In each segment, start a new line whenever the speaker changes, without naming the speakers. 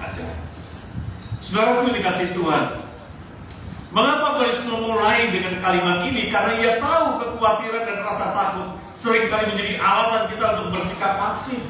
aja. Saudara pun dikasih Tuhan. Mengapa Paulus memulai dengan kalimat ini? Karena ia tahu kekhawatiran dan rasa takut seringkali menjadi alasan kita untuk bersikap pasif.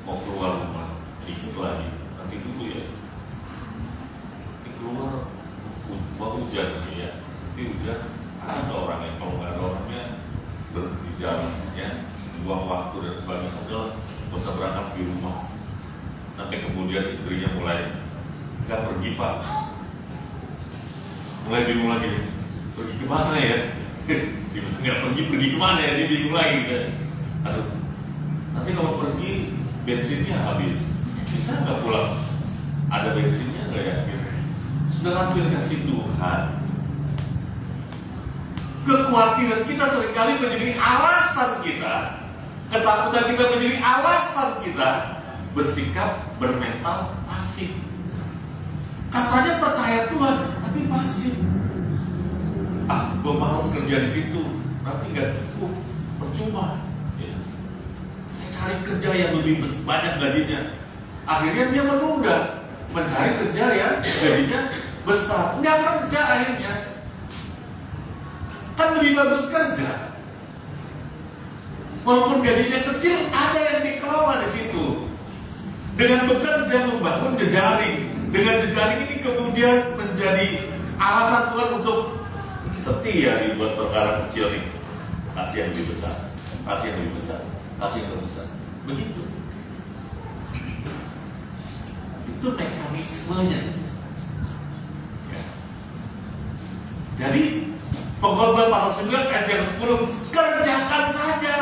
Mau keluar rumah, ikut lagi, nanti dulu ya. Keluar, mau hujan ya, nanti hujan. Ada orangnya, kalau nggak ada orangnya berhenti jalan, ya, buang waktu dan sebagainya. Udah, nggak usah berangkat di rumah. Nanti kemudian istrinya mulai nggak pergi pak, mulai bingung lagi, pergi kemana ya? Nggak pergi kemana ya? Dia bingung lagi kan. Aduh, nanti kalau pergi bensinnya habis, bisa nggak pulang? Ada bensinnya nggak ya? Sudah hampir kasih Tuhan. Kekhawatiran kita seringkali menjadi alasan kita, ketakutan kita menjadi alasan kita bersikap bermental pasif. Katanya percaya Tuhan, tapi pasif. Gue malas kerja di situ, nanti nggak cukup, percuma. Ya. Cari kerja yang lebih banyak gajinya. Akhirnya dia menunda mencari kerja yang gajinya besar, nggak kerja akhirnya. Kan lebih bagus kerja. Walaupun gajinya kecil, ada yang dikelola di situ. Dengan bekerja membangun jejaring. Dengan jejaring ini kemudian menjadi alasan Tuhan untuk setia dibuat perkara kecil nih. Kasih yang lebih besar, kasih yang lebih besar, kasih yang lebih besar. Begitu. Itu mekanismenya. Ya. Jadi Pengkhotbah pasal 9 ayat yang 10, kerjakan saja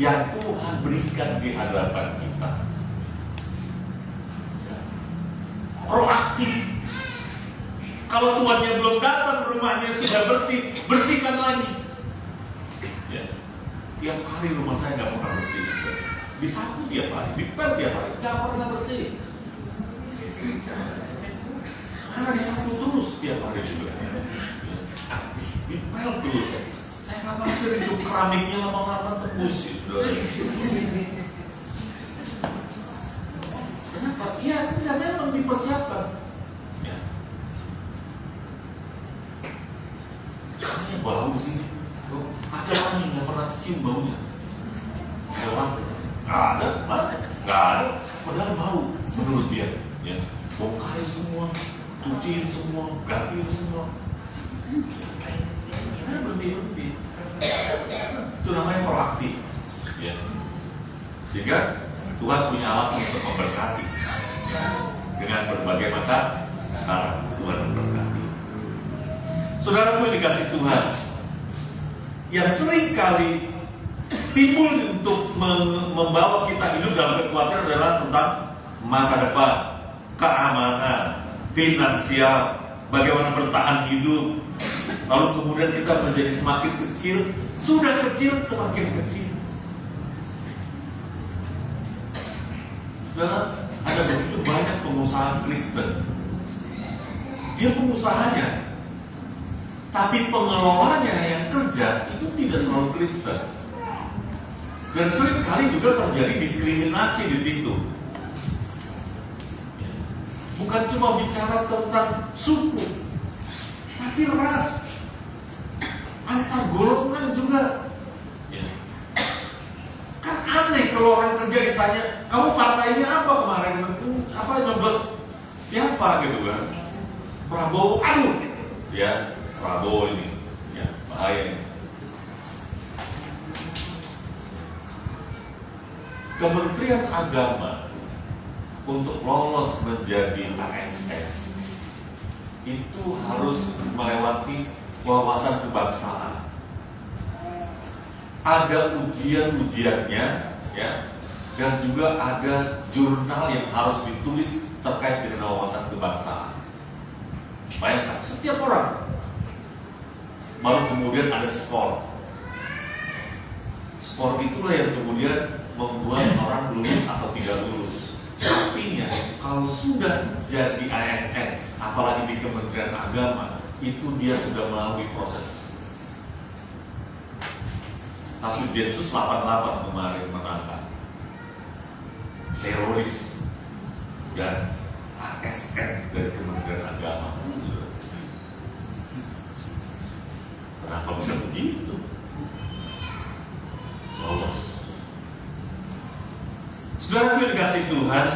yang Tuhan berikan di hadapan kita. Proaktif. Kalau tuannya belum datang, rumahnya sudah bersih, bersihkan lagi. Ya. Tiap hari rumah saya nggak pernah bersih. Disapu tiap hari, dipel tiap hari, nggak pernah bersih. Karena disapu terus tiap hari juga. Dipel terus. Saya khawatir itu keramiknya lama-lama tembus ya, saudara. Kenapa? Ya, tidak memang dipersiapkan. Ya. Kayaknya bau di sini. Ada wangi, nggak pernah cium baunya. Lewat, nggak ada. Padahal bau menurut dia. Ya, bongkarin semua, cuciin semua, gantiin semua. Karena berhenti. Itu namanya proaktif. Ya. Sehingga Tuhan punya alasan untuk memberkati dengan berbagai macam cara Tuhan memberkati. Saudara pun dikasih Tuhan, yang sering kali timbul untuk membawa kita hidup dalam kekhawatiran adalah tentang masa depan, keamanan, finansial, bagaimana bertahan hidup. Lalu kemudian kita menjadi semakin kecil, sudah kecil semakin kecil. Saudara, ada begitu banyak pengusaha Kristen. Dia pengusahanya, tapi pengelolanya yang kerja itu tidak selalu Kristen. Dan sering kali juga terjadi diskriminasi di situ. Bukan cuma bicara tentang suku, tapi ras, antar golongan juga. Kan aneh kalau orang kerja ditanya, kamu partainya apa kemarin? Apa 15 siapa gitu kan? Prabowo, aduh, ya Prabowo ini, ya bahaya ini. Kementerian Agama untuk lolos menjadi ASN itu harus melewati wawasan kebangsaan. Ada ujian-ujiannya, ya, dan juga ada jurnal yang harus ditulis terkait dengan wawasan kebangsaan. Bayangkan, setiap orang. Baru kemudian ada skor. Skor itulah yang kemudian membuat orang lulus atau tidak lulus. Artinya, kalau sudah jadi ASN, apalagi di Kementerian Agama, itu dia sudah melalui proses. Tapi Densus 88 kemarin menangkap teroris dan ASN dari Kementerian Agama. Kenapa bisa begitu? Lolos. Saudara yang dikasih Tuhan,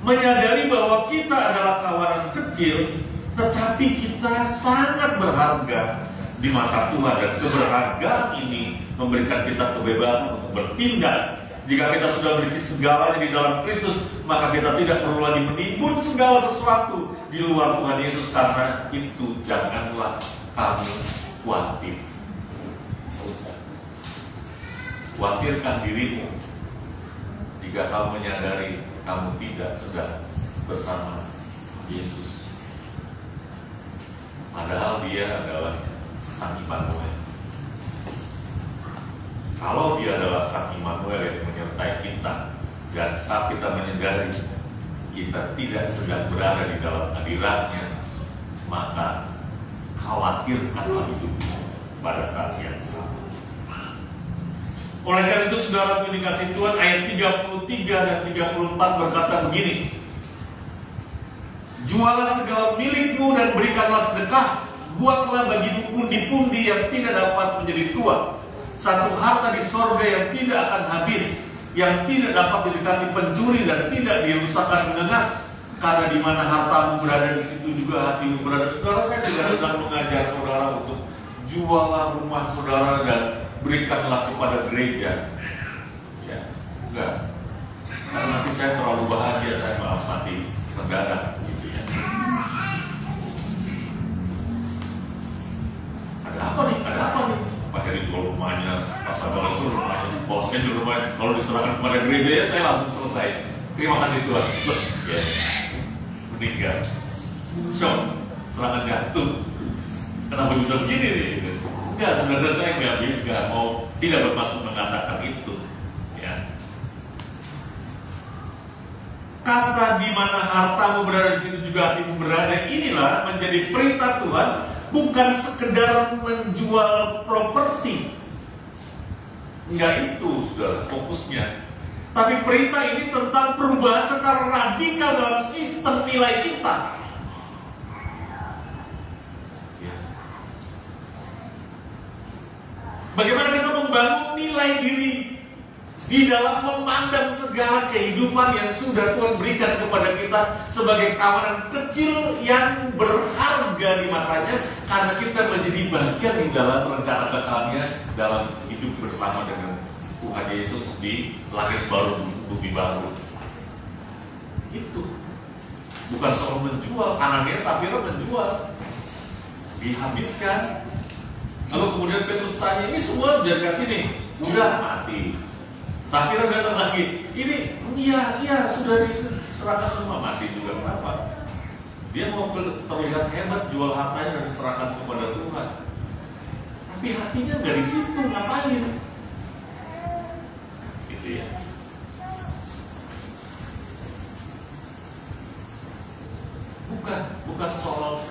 menyadari bahwa kita adalah kawanan kecil, tetapi kita sangat berharga di mata Tuhan, dan keberhargaan ini memberikan kita kebebasan untuk bertindak. Jika kita sudah memiliki segalanya di dalam Kristus, maka kita tidak perlu lagi menimbun segala sesuatu di luar Tuhan Yesus. Karena itu janganlah kamu khawatir. Khawatirkan dirimu jika kamu menyadari kamu tidak sedang bersama Yesus. Padahal dia adalah Sang Immanuel. Kalau dia adalah Sang Immanuel yang menyertai kita, dan saat kita menyadari kita tidak sedang berada di dalam hadiratnya, maka khawatirkanlah hidupmu pada saat yang sama. Oleh karena itu, saudara yang dikasih Tuhan, ayat 33 dan 34 berkata begini: jualah segala milikmu dan berikanlah sedekah, buatlah bagimu pundi-pundi yang tidak dapat menjadi tua, satu harta di sorga yang tidak akan habis, yang tidak dapat didekati pencuri dan tidak dirusakkan gengat. Karena di mana hartamu berada, di situ juga hatimu berada. Saudara, saya tidak sedang mengajar saudara untuk jualah rumah saudara dan berikanlah kepada gereja. Ya, enggak. Karena nanti saya terlalu bahagia, saya malah mati mendadak. Gitu ya. Ada apa nih? Ada apa nih? Pakai dijual rumahnya, pasal kalau itu rumahnya, bosnya jual rumahnya. Kalau diserahkan kepada gereja, ya saya langsung selesai. Terima kasih Tuhan. Ya, meninggal. Shock, serangan jantung. Kenapa bisa begini nih? Enggak, sebenarnya saya enggak mau, tidak bermaksud mengatakan itu. Ya. Kata di mana hartamu berada, di situ juga hatimu berada, inilah menjadi perintah Tuhan, bukan sekedar menjual properti. Enggak itu, saudara, fokusnya. Tapi perintah ini tentang perubahan secara radikal dalam sistem nilai kita. Bagaimana kita membangun nilai diri di dalam memandang segala kehidupan yang sudah Tuhan berikan kepada kita sebagai kawanan kecil yang berharga di matanya, karena kita menjadi bagian di dalam rencana kekalnya dalam hidup bersama dengan Tuhan Yesus di langit baru, bumi baru. Itu bukan soal menjual. Ananias Safira menjual, dihabiskan. Lalu kemudian Petrus tanya, ini semua udah kasih nih, udah mati. Safira datang lagi, ini iya sudah diserahkan semua, mati juga. Kenapa? Dia mau terlihat hebat, jual hartanya dan diserahkan kepada Tuhan. Tapi hatinya nggak di situ, ngapain? Gitu ya. Bukan soal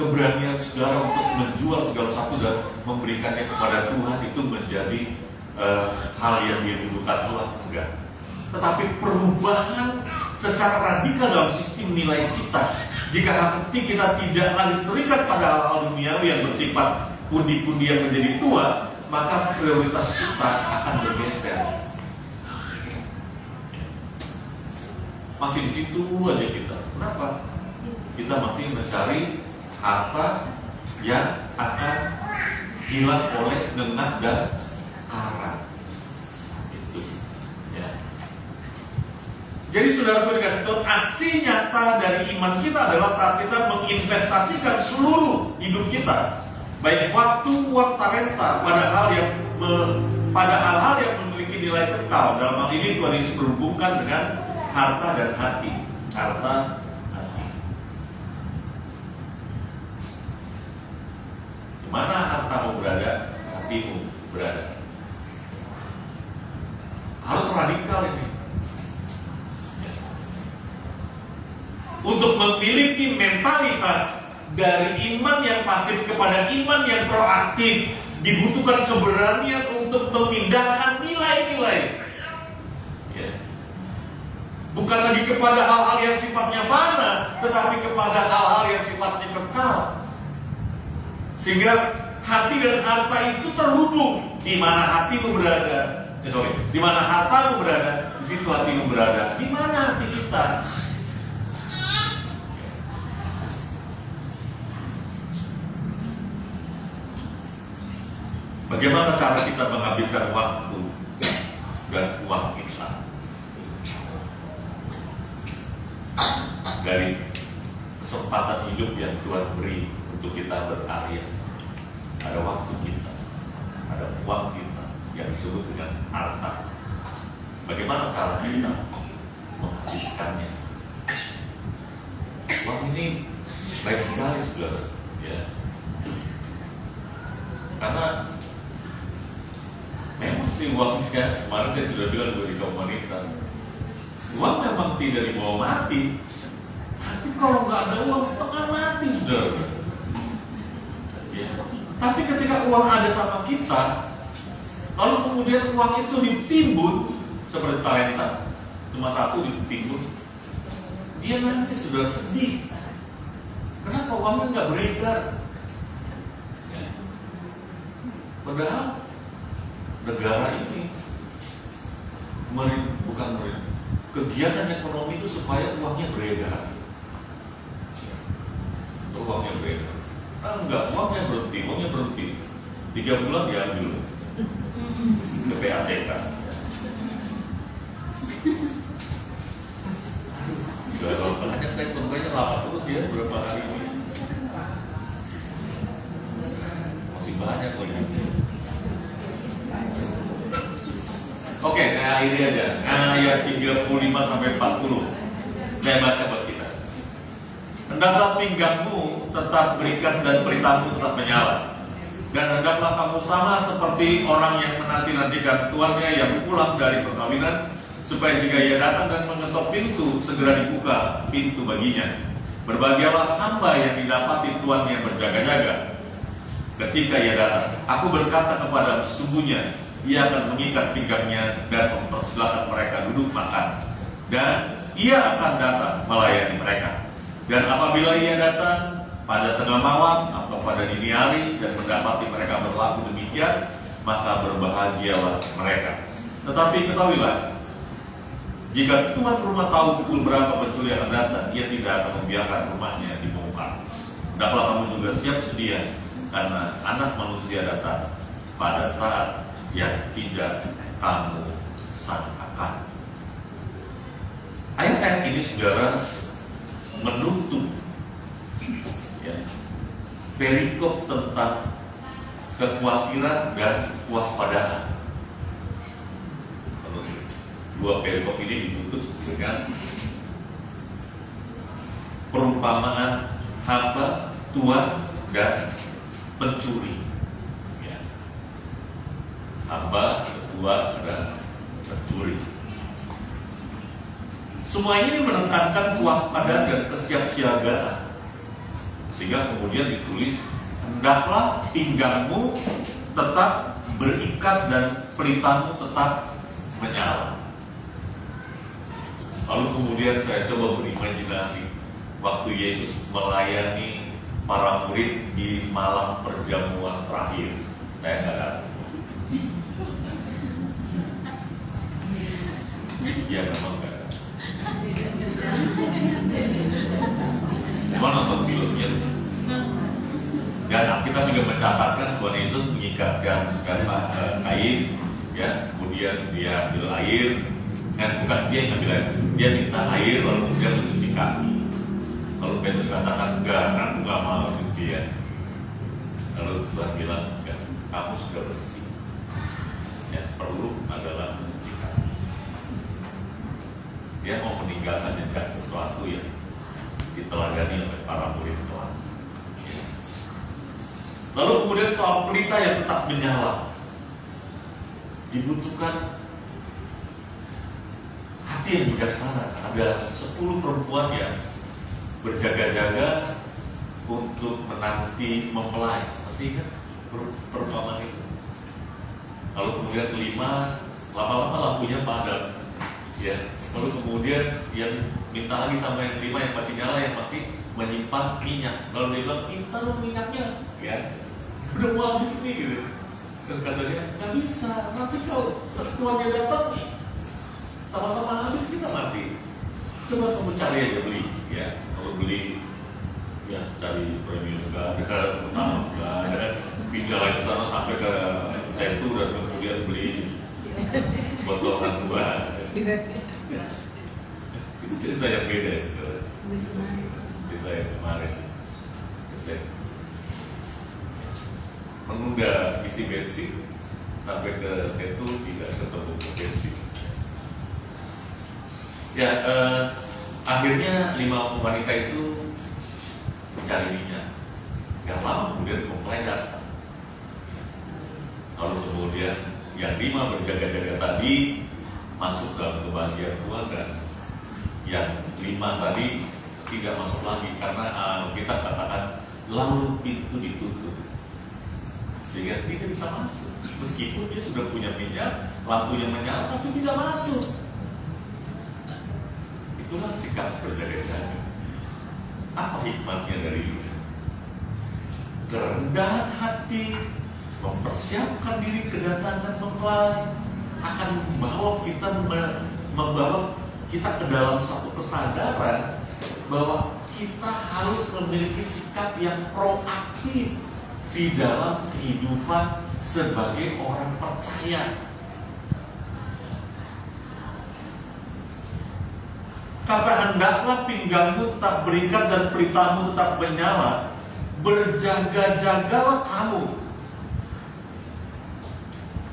keberanian saudara untuk menjual segala sesuatu dan memberikannya kepada Tuhan itu menjadi hal yang dirindukan Tuhan, enggak. Tetapi perubahan secara radikal dalam sistem nilai kita. Jika hati kita tidak lagi terikat pada hal-hal duniawi yang bersifat pundi-pundi yang menjadi tua, maka prioritas kita akan bergeser. Masih di situ aja kita. Kenapa? Kita masih mencari harta yang akan hilang oleh gengat dan karat. Itu, ya. Jadi saudara dikasih tahu, aksi nyata dari iman kita adalah saat kita menginvestasikan seluruh hidup kita, baik waktu, uang, talenta, pada hal-hal yang memiliki nilai kekal. Dalam hal ini Tuhan Yesus berhubungkan dengan harta dan hati. Harta. Mana hartamu berada, hatimu berada. Harus radikal ini. Untuk memiliki mentalitas dari iman yang pasif kepada iman yang proaktif. Dibutuhkan keberanian untuk memindahkan nilai-nilai. Ya. Bukan lagi kepada hal-hal yang sifatnya fana, tetapi kepada hal-hal yang sifatnya kekal. Sehingga hati dan harta itu terhubung. Di mana hatimu berada, di mana hartamu berada, di situ hatimu berada. Di mana hati kita? Bagaimana cara kita menghabiskan waktu dan uang kita dari kesempatan hidup yang Tuhan beri untuk kita berkarya? Ada waktu kita, ada uang kita yang disebut dengan harta. Bagaimana cara kita menghabiskannya? Uang ini baik sekali, saudara, ya. Karena memang sih uang sekarang, kemarin saya sudah bilang di komunitas, uang memang tidak dibawa mati, tapi kalau nggak ada uang setengah mati, saudara. Ya. Tapi ketika uang ada sama kita, lalu kemudian uang itu ditimbun seperti talenta, cuma satu ditimbun, dia nangis, saudara, sedih. Kenapa uangnya nggak beredar? Ya. Padahal negara ini kegiatan ekonomi itu supaya uangnya beredar. Uangnya beredar. Nah, enggak, uangnya berhenti. 3 bulan diambil ke PATK. Kalau banyak saya temukannya lama terus ya, berapa hari ini masih banyak kok ini. Oke, saya akhiri aja. Ayat 35 sampai 40. Saya baca buat kita. Hendaklah pinggangmu tetap berikat dan pelitamu tetap menyala. Dan hendaklah kamu sama seperti orang yang menanti-nantikan tuannya yang pulang dari perkawinan, supaya jika ia datang dan mengetok pintu, segera dibuka pintu baginya. Berbahagialah hamba yang didapati tuannya berjaga-jaga ketika ia datang. Aku berkata kepada sesungguhnya ia akan mengikat pinggangnya dan mempersilahkan mereka duduk makan, dan ia akan datang melayani mereka. Dan apabila ia datang pada tengah malam atau pada dini hari dan mendapati mereka berlaku demikian, maka berbahagialah mereka. Tetapi ketahuilah, jika tuan rumah tahu pukul berapa pencuri akan datang, ia tidak akan membiarkan rumahnya dibongkar. Hendaklah kamu juga siap sedia, karena Anak Manusia datang pada saat yang tidak kamu sangkakan. Ayat-ayat ini, saudara, menutup ya, perikop tentang kekhawatiran dan kewaspadaan. Dua perikop ini ditutup dengan perumpamaan hamba, tuan, dan pencuri. Ya. Hamba, tuan, dan pencuri. Semua ini menekankan kewaspadaan dan kesiapsiagaan. Sehingga kemudian ditulis, hendaklah pinggangmu tetap berikat dan pelitamu tetap menyala. Lalu kemudian saya coba berimajinasi waktu Yesus melayani para murid di malam perjamuan terakhir. Saya nggak datang. Iya, memang nggak ada. Cuma nonton filmnya. Dan Alkitab juga mencatatkan Tuhan Yesus mengikatkan kain, ya, kemudian dia ambil air, bukan dia yang ambil air, dia minta air lalu kemudian mencuci kaki. Lalu Petrus katakan, enggak, aku nggak mau cuci ya. Lalu Tuhan bilang, enggak, kamu sudah bersih. Yang perlu adalah mencuci kaki. Dia mau meninggalkan jejak sesuatu yang diteladani oleh para murid Tuhan. Lalu kemudian soal pelita yang tetap menyala, dibutuhkan hati yang bijaksana. Ada 10 perempuan yang berjaga-jaga untuk menanti mempelai. Masih ingat perumpamaan itu? Lalu kemudian kelima, lama-lama lampunya padam, ya. Lalu kemudian yang minta lagi sama yang kelima yang masih nyala, yang masih menyimpan minyak. Lalu dia bilang, minta dong minyaknya, ya. Udah mau habis nih, gitu. Dan kata dia, nggak bisa. Nanti kalau tuannya datang, sama-sama habis kita mati. Coba kamu cari aja beli, ya. Kalau beli, ya cari premium nggak ada, utama nggak ada, pindah lagi ke sana sampai ke Setu dan kemudian beli botolan buah. Itu cerita yang beda sekarang. Cerita yang kemarin. Menunda isi bensin sampai ke Setu tidak ketemu bensin. Ya, akhirnya 5 wanita itu mencari minyak. Gak lama kemudian mempelai datang. Lalu kemudian yang 5 berjaga-jaga tadi masuk dalam kebahagiaan Tuhan, dan yang 5 tadi tidak masuk lagi karena kita katakan lalu pintu ditutup sehingga tidak bisa masuk. Meskipun dia sudah punya minyak, lampunya menyala, tapi tidak masuk. Itulah sikap berjaga-jaga. Apa hikmatnya dari ini? Kerendahan hati, mempersiapkan diri kedatangan mempelai akan membawa kita ke dalam satu kesadaran bahwa kita harus memiliki sikap yang proaktif di dalam kehidupan sebagai orang percaya. Kata hendaklah pinggangmu tetap berikat dan pelitamu tetap menyala, berjaga-jagalah kamu.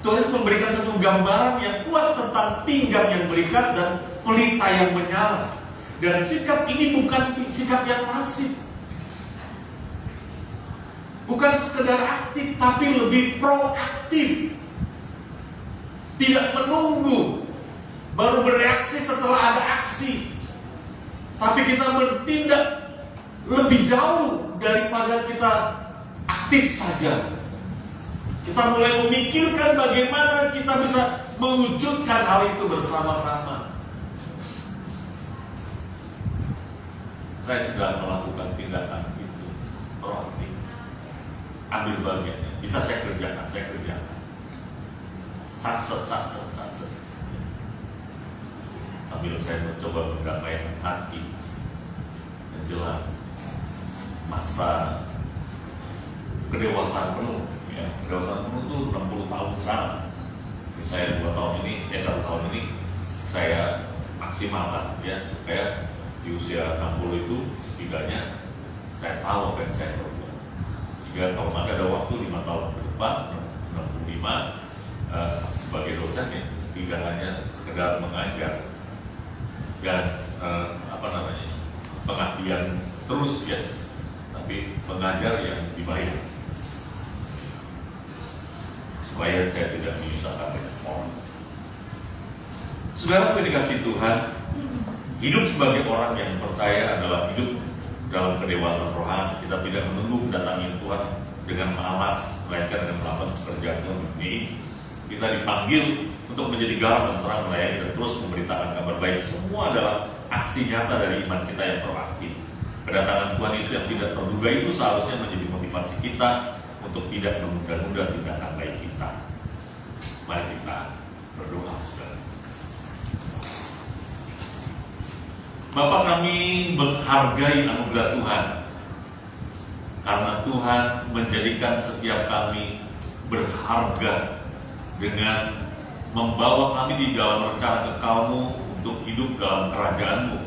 Tulis memberikan satu gambaran yang kuat tentang pinggang yang berikat dan pelita yang menyala. Dan sikap ini bukan sikap yang pasif, bukan sekedar aktif, tapi lebih proaktif. Tidak menunggu baru bereaksi setelah ada aksi, tapi kita bertindak lebih jauh daripada kita aktif saja. Kita mulai memikirkan bagaimana kita bisa mewujudkan hal itu bersama-sama. Saya sedang melakukan tindakan itu proaktif, ambil bagiannya. Bisa saya kerjakan. Satset. Sambil saya mencoba mendamaikan hati menjelang masa kedewasaan penuh. Ya, kedewasaan penuh itu 60 tahun sana. Saya 1 tahun ini saya maksimalkan, ya, supaya di usia 60 itu setidaknya saya tahu apa yang saya perbuat. Jika kalau masih ada waktu 5 tahun ke depan, 65, sebagai dosen ya, tidak hanya sekedar mengajar dan pengabdian terus ya, tapi mengajar yang dibayar, supaya saya tidak menyusahkan banyak orang. Saudara yang dikasihi Tuhan, hidup sebagai orang yang percaya adalah hidup dalam kedewasaan rohani. Kita tidak menunggu kedatangan Tuhan dengan malas, melainkan dengan melakukan pekerjaan Tuhan ini. Kita dipanggil untuk menjadi garam dan terang melayani dan terus memberitakan kabar baik. Semua adalah aksi nyata dari iman kita yang proaktif. Kedatangan Tuhan Yesus yang tidak terduga itu seharusnya menjadi motivasi kita untuk tidak menunda-nunda tindakan baik kita. Mari kita berdoa, saudara. Bapa, kami menghargai anugerah Tuhan, karena Tuhan menjadikan setiap kami berharga dengan membawa kami di dalam rencana kekal-Mu untuk hidup dalam kerajaan-Mu,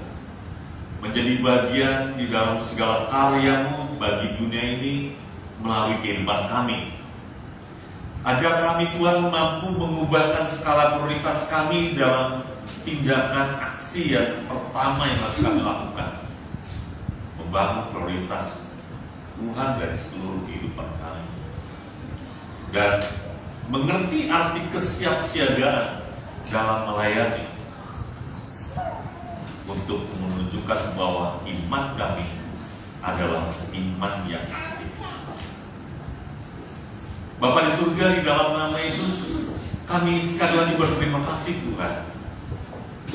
menjadi bagian di dalam segala karya-Mu bagi dunia ini melalui kehidupan kami. Ajar kami Tuhan mampu mengubahkan skala prioritas kami dalam tindakan aksi yang pertama yang harus kami lakukan, membangun prioritas Tuhan dari seluruh kehidupan kami, dan mengerti arti kesiapsiagaan dalam melayani, untuk menunjukkan bahwa iman kami adalah iman yang aktif. Bapa di surga, di dalam nama Yesus, kami sekali lagi berterima kasih Tuhan.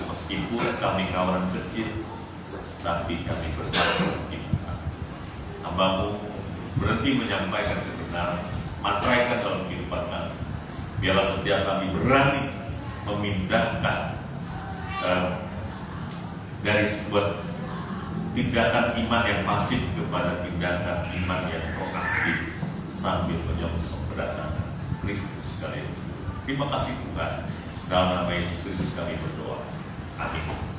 Meskipun kami kawanan kecil, tapi kami berterima. Hamba-Mu berhenti menyampaikan kebenaran, matraikan dalam kehidupan kami. Biarlah setiap kami berani memindahkan dari sebuah tindakan iman yang pasif kepada tindakan iman yang proaktif sambil menyongsong kedatangan Kristus sekalian. Terima kasih Tuhan. Dalam nama Yesus Kristus kami berdoa. Amin.